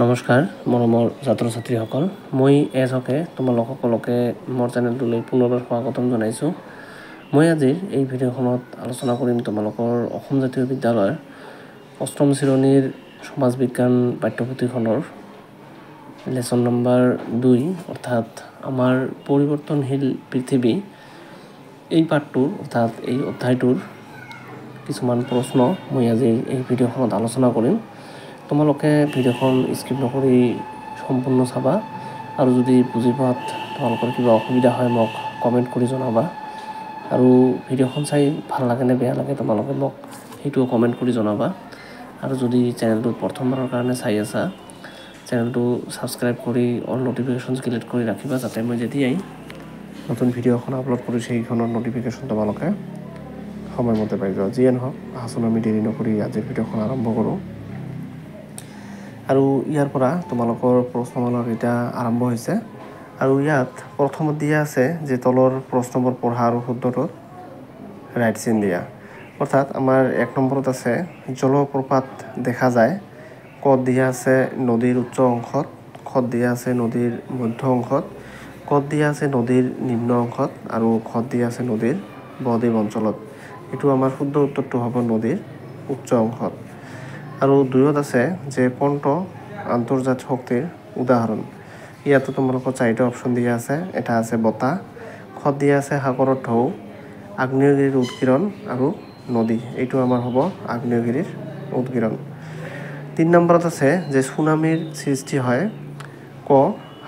নমস্কাৰ মৰমৰ ছাত্ৰ ছাত্ৰীসকল, মই এজকে তোমালোক সকলোকে মোৰ চেনেলটোলৈ পুনৰবাৰ স্বাগতম জনাইছোঁ। মই আজি এই ভিডিঅ'খনত আলোচনা কৰিম তোমালোকৰ অসম জাতীয় বিদ্যালয়ৰ অষ্টম শ্ৰেণীৰ সমাজ বিজ্ঞান পাঠ্যপুথিখনৰ লেচন নম্বৰ 2 অৰ্থাৎ আমাৰ পৰিৱৰ্তনশীল পৃথিৱী এই পাঠটোৰ অৰ্থাৎ এই অধ্যায়টোৰ কিছুমান প্ৰশ্ন মই আজি এই ভিডিঅ'খনত আলোচনা কৰিম। তোমালোকে ভিডিঅ'খন স্কিপ নকৰি সম্পূৰ্ণ চাবা আৰু যদি বুজি পোৱাত তোমালোকৰ কিবা অসুবিধা হয় মোক কমেণ্ট কৰি জনাবা আৰু ভিডিঅ'খন চাই ভাল লাগে নে বেয়া লাগে তোমালোকে মোক সেইটোও কমেণ্ট কৰি জনাবা। আৰু যদি চেনেলটো প্ৰথমবাৰৰ কাৰণে চাই আছা চেনেলটো ছাবস্ক্ৰাইব কৰি অল নটিফিকেশ্যন ক্লিক কৰি ৰাখিবা, যাতে মই যেতিয়াই নতুন ভিডিঅ' এখন আপলোড কৰিছোঁ সেইখনৰ নটিফিকেশ্যন তোমালোকে সময়মতে পাই যোৱা। যিয়ে নহওক আহাচোন আমি দেৰি নকৰি আজিৰ ভিডিঅ'খন আৰম্ভ কৰোঁ। আৰু ইয়াৰ পৰা তোমালোকৰ প্ৰশ্নমালা এতিয়া আৰম্ভ হৈছে আৰু ইয়াত প্ৰথমত দিয়া আছে যে তলৰ প্ৰশ্নবোৰ পঢ়া আৰু শুদ্ধটোত ৰাইট চিন দিয়া। অৰ্থাৎ আমাৰ 1 নম্বৰত আছে জলপ্ৰপাত দেখা যায়, কত দিয়া আছে নদীৰ উচ্চ অংশত, খত দিয়া আছে নদীৰ মধ্য অংশত, কত দিয়া আছে নদীৰ নিম্ন অংশত আৰু খত দিয়া আছে নদীৰ বদ্বীপ অঞ্চলত। এইটো আমাৰ শুদ্ধ উত্তৰটো হ'ব নদীৰ উচ্চ অংশত। আৰু 2ত আছে যে কোনটো আন্তৰ্জাতিক শক্তিৰ উদাহৰণ। ইয়াতো তোমালোকৰ 4টা অপশ্যন দিয়া আছে। এটা আছে বতাহ, খত দিয়া আছে সাগৰৰ ঢৌ, আগ্নেয়গিৰিৰ উদগীৰণ আৰু নদী। এইটো আমাৰ হ'ব আগ্নেয়গিৰিৰ উদগীৰণ। 3 নম্বৰত আছে যে চুনামিৰ সৃষ্টি হয়, ক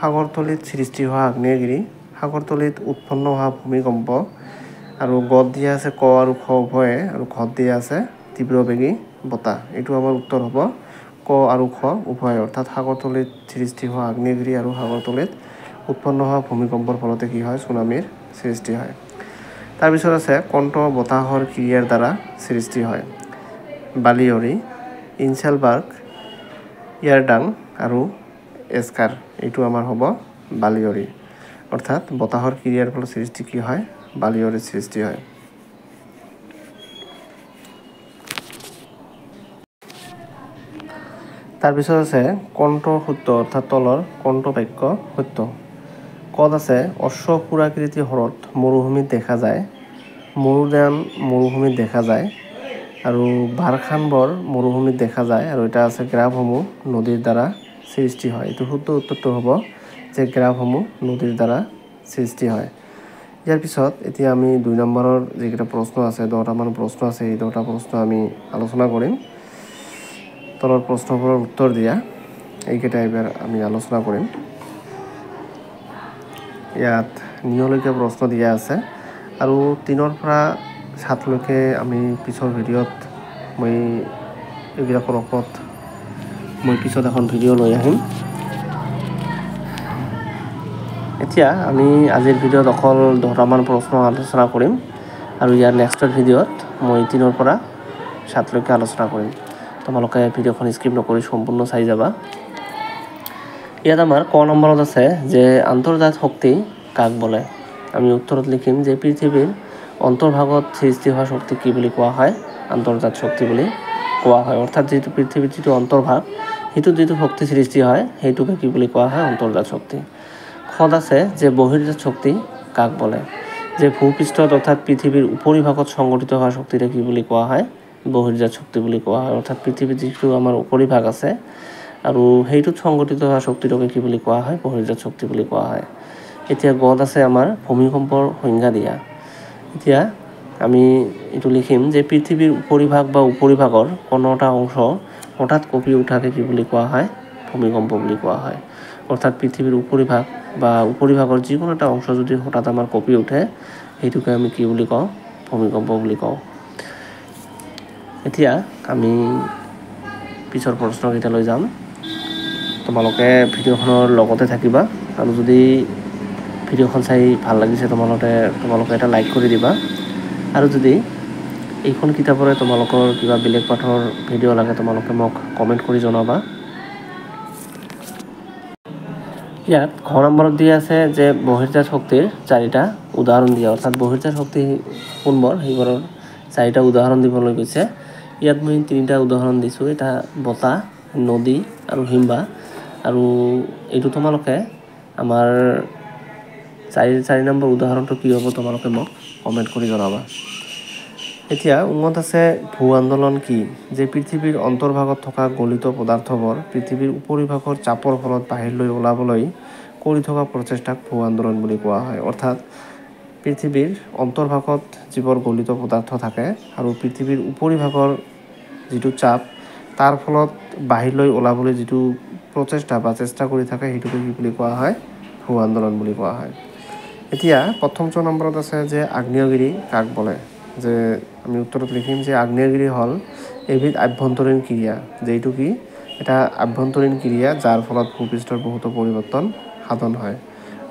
সাগৰতলিত সৃষ্টি হোৱা আগ্নেয়গিৰি, সাগৰতলিত উৎপন্ন হোৱা ভূমিকম্প আৰু গত দিয়া আছে ক আৰু খ উভয়ে আৰু ঘত দিয়া আছে তীব্ৰবেগী বতাহ। এইটো আমাৰ উত্তৰ হ'ব ক আৰু খ উভয়, অৰ্থাৎ সাগৰতলিত সৃষ্টি হোৱা আগ্নেয়গিৰি আৰু সাগৰতলিত উৎপন্ন হোৱা ভূমিকম্পৰ ফলতে কি হয় চুনামিৰ সৃষ্টি হয়। তাৰপিছত আছে কোনটো বতাহৰ ক্ৰিয়াৰ দ্বাৰা সৃষ্টি হয়। বালিয়ৰি, ইনচেলবাৰ্গ, ইয়াৰডাং আৰু এস্কাৰ। এইটো আমাৰ হ'ব বালিয়ৰি, অৰ্থাৎ বতাহৰ ক্ৰিয়াৰ ফলত সৃষ্টি কি হয় বালিয়ৰিৰ সৃষ্টি হয়। তাৰপিছত আছে কোনটো সত্য, অৰ্থাৎ তলৰ কোনটো বাক্য সত্য। কত আছে অশ্বক্ষুৰাকৃতি হ্ৰদ মৰুভূমিত দেখা যায়, মৰুদ্যান মৰুভূমিত দেখা যায় আৰু বাৰখানবৰ মৰুভূমিত দেখা যায় আৰু এটা আছে গ্ৰাফসমূহ নদীৰ দ্বাৰা সৃষ্টি হয়। এইটো শুদ্ধ উত্তৰটো হ'ব যে গ্ৰাফসমূহ নদীৰ দ্বাৰা সৃষ্টি হয়। ইয়াৰ পিছত এতিয়া আমি 2 নম্বৰৰ যিকেইটা প্ৰশ্ন আছে 10টামান প্ৰশ্ন আছে, এই 10টা প্ৰশ্ন আমি আলোচনা কৰিম। তলৰ প্ৰশ্নবোৰৰ উত্তৰ দিয়া এইকেইটা এইবাৰ আমি আলোচনা কৰিম। ইয়াত 9লৈকে প্ৰশ্ন দিয়া আছে আৰু 3ৰ পৰা 7লৈকে আমি পিছৰ ভিডিঅ'ত মই এইবিলাকৰ ওপৰত মই পিছত এখন ভিডিঅ' লৈ আহিম। এতিয়া আমি আজিৰ ভিডিঅ'ত অকল 10টামান প্ৰশ্ন আলোচনা কৰিম আৰু ইয়াৰ নেক্সটৰ ভিডিঅ'ত মই 3ৰ পৰা 7লৈকে আলোচনা কৰিম। তোমালোকে ভিডিঅ'খন স্কিপ নকৰি সম্পূৰ্ণ চাই যাবা। ইয়াত আমাৰ ক নম্বৰত আছে যে আন্তৰ্জাতিক শক্তি কাক বোলে। আমি উত্তৰত লিখিম যে পৃথিৱীৰ অন্তৰ্ভাগত সৃষ্টি হোৱা শক্তি কি বুলি কোৱা হয়, আন্তৰ্জাতিক শক্তি বুলি কোৱা হয়। অৰ্থাৎ যিটো পৃথিৱীৰ যিটো অন্তৰ্ভাগ সেইটোত যিটো শক্তি সৃষ্টি হয় সেইটোকে কি বুলি কোৱা হয় অন্তৰ্জাতিক শক্তি। খত আছে যে বহিৰ্জাত শক্তি কাক বোলে। যে ভূপৃষ্ঠত অৰ্থাৎ পৃথিৱীৰ উপৰিভাগত সংঘটিত হোৱা শক্তিৰে কি বুলি কোৱা হয় বহিৰ্জাত শক্তি বুলি কোৱা হয়। অৰ্থাৎ পৃথিৱীৰ যিটো আমাৰ উপৰিভাগ আছে আৰু সেইটোত সংঘটিত হোৱা শক্তিটোকে কি বুলি কোৱা হয় বহিৰ্জাত শক্তি বুলি কোৱা হয়। এতিয়া গত আছে আমাৰ ভূমিকম্পৰ সংজ্ঞা দিয়া। এতিয়া আমি এইটো লিখিম যে পৃথিৱীৰ উপৰিভাগ বা উপৰিভাগৰ কোনো এটা অংশ হঠাৎ কঁপি উঠাকে কি বুলি কোৱা হয় ভূমিকম্প বুলি কোৱা হয়। অৰ্থাৎ পৃথিৱীৰ উপৰিভাগ বা উপৰিভাগৰ যিকোনো এটা অংশ যদি হঠাৎ আমাৰ কঁপি উঠে সেইটোকে আমি কি বুলি কওঁ ভূমিকম্প বুলি কওঁ। এতিয়া আমি পিছৰ প্ৰশ্নকেইটালৈ যাম। তোমালোকে ভিডিঅ'খনৰ লগতে থাকিবা আৰু যদি ভিডিঅ'খন চাই ভাল লাগিছে তোমালোকে এটা লাইক কৰি দিবা আৰু যদি এইখন কিতাপৰে তোমালোকৰ কিবা বেলেগ পাঠৰ ভিডিঅ' লাগে তোমালোকে মোক কমেণ্ট কৰি জনাবা। ইয়াত ঘ নম্বৰত দিয়া আছে যে বহিৰ্জাত শক্তিৰ 4টা উদাহৰণ দিয়া। অৰ্থাৎ বহিৰ্জাত শক্তি কোনবোৰ সেইবোৰৰ 4টা উদাহৰণ দিবলৈ কৈছে। ইয়াত মই 3টা উদাহৰণ দিছোঁ। এটা বতাহ, নদী আৰু হিমবাহ আৰু এইটো তোমালোকে আমাৰ 4 নম্বৰ উদাহৰণটো কি হ'ব তোমালোকে মোক কমেণ্ট কৰি জনাবা। এতিয়া উন্নত আছে ভূ আন্দোলন কি? যে পৃথিৱীৰ অন্তৰ্ভাগত থকা গলিত পদাৰ্থবোৰ পৃথিৱীৰ উপৰিভাগৰ চাপৰ ফলত বাহিৰলৈ ওলাবলৈ কৰি থকা প্ৰচেষ্টাক ভূ আন্দোলন বুলি কোৱা হয়। অৰ্থাৎ পৃথিৱীৰ অন্তৰ্ভাগত যিবোৰ গলিত পদাৰ্থ থাকে আৰু পৃথিৱীৰ উপৰিভাগৰ যিটো চাপ তাৰ ফলত বাহিৰলৈ ওলাবলৈ যিটো প্ৰচেষ্টা বা চেষ্টা কৰি থাকে সেইটোকে কি বুলি কোৱা হয়? ভূ আন্দোলন বুলি কোৱা হয়। এতিয়া প্ৰথম নম্বৰত আছে যে আগ্নেয়গিৰি কাক বোলে? যে আমি উত্তৰত লিখিম যে আগ্নেয়গিৰি হ'ল এবিধ আভ্যন্তৰীণ ক্ৰিয়া, যিটো কি এটা আভ্যন্তৰীণ ক্ৰিয়া যাৰ ফলত ভূপৃষ্ঠৰ বহুতো পৰিৱৰ্তন সাধন হয়।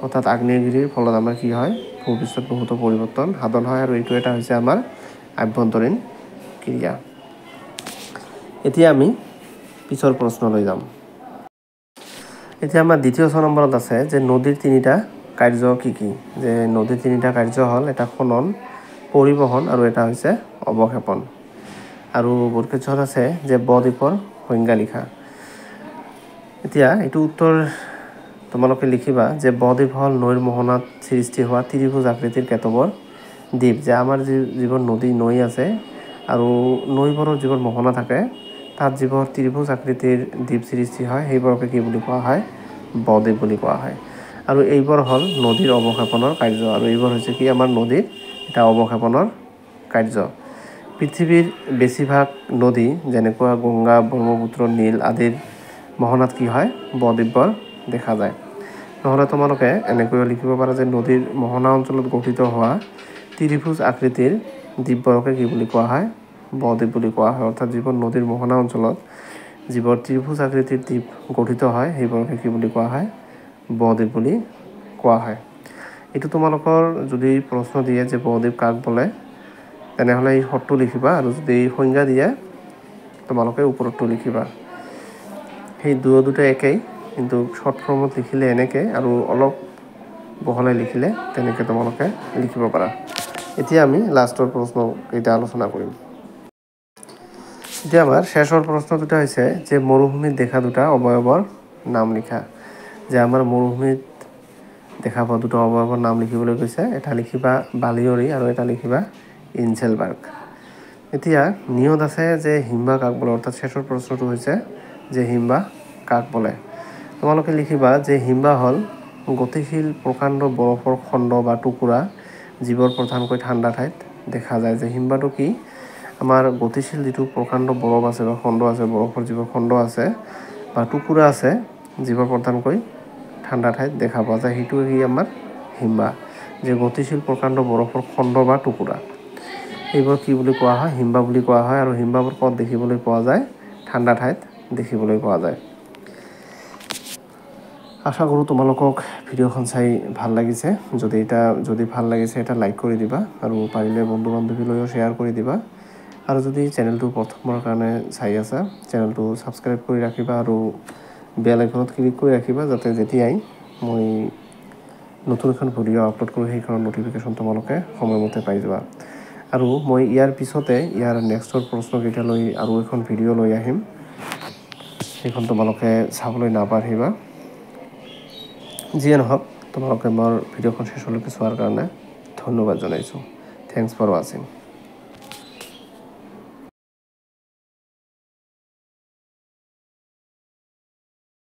অৰ্থাৎ আগ্নেয়গিৰিৰ ফলত আমাৰ কি হয়? ভূপৃষ্ঠত বহুতো পৰিৱৰ্তন সাধন হয় আৰু এইটো এটা হৈছে আমাৰ আভ্যন্তৰীণ ক্ৰিয়া। এতিয়া আমি পিছৰ প্ৰশ্নলৈ যাম। এতিয়া আমাৰ দ্বিতীয় নম্বৰত আছে যে নদীৰ 3টা কাৰ্য কি কি? যে নদীৰ 3টা কাৰ্য হ'ল এটা খনন, পৰিবহণ আৰু এটা হৈছে অৱক্ষেপন। আৰু বৰপেটত আছে যে ব-দ্বীপৰ সংজ্ঞা লিখা। এতিয়া এইটো উত্তৰ তোমালোকে লিখিবা যে ব-দ্বীপ হ'ল নৈৰ মোহনাত সৃষ্টি হোৱা ত্ৰিভুজ আকৃতিৰ কেতবোৰ দ্বীপ। যে আমাৰ যিবোৰ নৈ আছে আৰু নৈবোৰৰ যিবোৰ মোহনা থাকে তাত যিবোৰ ত্ৰিভুজ আকৃতিৰ দ্বীপ সৃষ্টি হয় সেইবোৰকে কি বুলি কোৱা হয়? ব-দ্বীপ বুলি কোৱা হয়। আৰু এইবোৰ হ'ল নদীৰ অৱক্ষেপনৰ কাৰ্য আৰু এইবোৰ হৈছে কি আমাৰ নদীৰ এটা অৱক্ষেপনৰ কাৰ্য। পৃথিৱীৰ বেছিভাগ নদী যেনেকুৱা গংগা, ব্ৰহ্মপুত্ৰ, নীল আদিৰ মোহনাত কি হয়? ব-দ্বীপবোৰ দেখা যায়। নহ'লে তোমালোকে এনেকৈও লিখিব পাৰা যে নদীৰ মোহনা অঞ্চলত গঠিত হোৱা ত্ৰিভুজ আকৃতিৰ দ্বীপবোৰকে কি বুলি কোৱা হয়? ব-দ্বীপ বুলি কোৱা হয়। অৰ্থাৎ যিবোৰ নদীৰ মোহনা অঞ্চলত যিবোৰ ত্ৰিভুজ আকৃতিৰ দ্বীপ গঠিত হয় সেইবোৰকে কি বুলি কোৱা হয়? ব-দ্বীপ বুলি কোৱা হয়। এইটো তোমালোকৰ যদি প্ৰশ্ন দিয়ে যে ব-দ্বীপ কাক বোলে তেনেহ'লে এই শৰ্তটো লিখিবা আৰু যদি সংজ্ঞা দিয়ে তোমালোকে ওপৰতটো লিখিবা। সেই দুটা একেই, কিন্তু শ্বৰ্ট ফৰ্মত লিখিলে এনেকৈ আৰু অলপ বহলাই লিখিলে তেনেকৈ তোমালোকে লিখিব পাৰা। এতিয়া আমি লাষ্টৰ প্ৰশ্নকেইটা আলোচনা কৰিম। এতিয়া আমাৰ শেষৰ প্ৰশ্ন দুটা হৈছে যে মৰুভূমিত দেখা দুটা অৱয়ৱৰ নাম লিখা। যে আমাৰ মৰুভূমিত দেখা পোৱা দুটা অৱয়ৱৰ নাম লিখিবলৈ কৈছে। এটা লিখিবা বালিয়ৰি আৰু এটা লিখিবা ইনচেলবাৰ্গ। এতিয়া নিয়ত আছে যে হিমবাহ কাক বোলে? অৰ্থাৎ শেষৰ প্ৰশ্নটো হৈছে যে হিমবাহ কাক বোলে? তোমালোকে লিখিবা যে হিমবাহ হ'ল গতিশীল প্ৰকাণ্ড বৰফৰ খণ্ড বা টুকুৰা যিবোৰ প্ৰধানকৈ ঠাণ্ডা ঠাইত দেখা যায়। যে হিমবাহটো কি? আমাৰ গতিশীল যিটো প্ৰকাণ্ড বৰফ আছে বা খণ্ড আছে, বৰফৰ যিবোৰ খণ্ড আছে বা টুকুৰা আছে যিবোৰ প্ৰধানকৈ ঠাণ্ডা ঠাইত দেখা পোৱা যায় সেইটোৱে কি আমাৰ হিমবাহ। যে গতিশীল প্ৰকাণ্ড বৰফৰ খণ্ড বা টুকুৰা এইবোৰ কি বুলি কোৱা হয়? হিমবাহ বুলি কোৱা হয়। আৰু হিমবাহবোৰ ক'ত দেখিবলৈ পোৱা যায়? ঠাণ্ডা ঠাইত দেখিবলৈ পোৱা যায়। আশা কৰোঁ তোমালোকক ভিডিঅ'খন চাই ভাল লাগিছে। যদি ভাল লাগিছে এটা লাইক কৰি দিবা আৰু পাৰিলে বন্ধু বান্ধৱীলৈও শ্বেয়াৰ কৰি দিবা। আৰু যদি চেনেলটো প্ৰথমৰ কাৰণে চাই আছা চেনেলটো ছাবস্ক্ৰাইব কৰি ৰাখিবা আৰু বেল আইকনত ক্লিক কৰি ৰাখিবা যাতে যেতিয়াই মই নতুন এখন ভিডিঅ' আপলোড কৰোঁ সেইখনৰ ন'টিফিকেশ্যন তোমালোকে সময়মতে পাই যাবা। আৰু মই ইয়াৰ পিছতে ইয়াৰ নেক্সটৰ প্ৰশ্নকেইটালৈ আৰু এখন ভিডিঅ' লৈ আহিম, সেইখন তোমালোকে চাবলৈ নাপাহৰিবা। যিয়ে নহওক তোমালোকে মোৰ ভিডিঅ'খন শেষলৈকে চোৱাৰ কাৰণে ধন্যবাদ জনাইছোঁ। থেংকছ ফৰ ৱাচিং।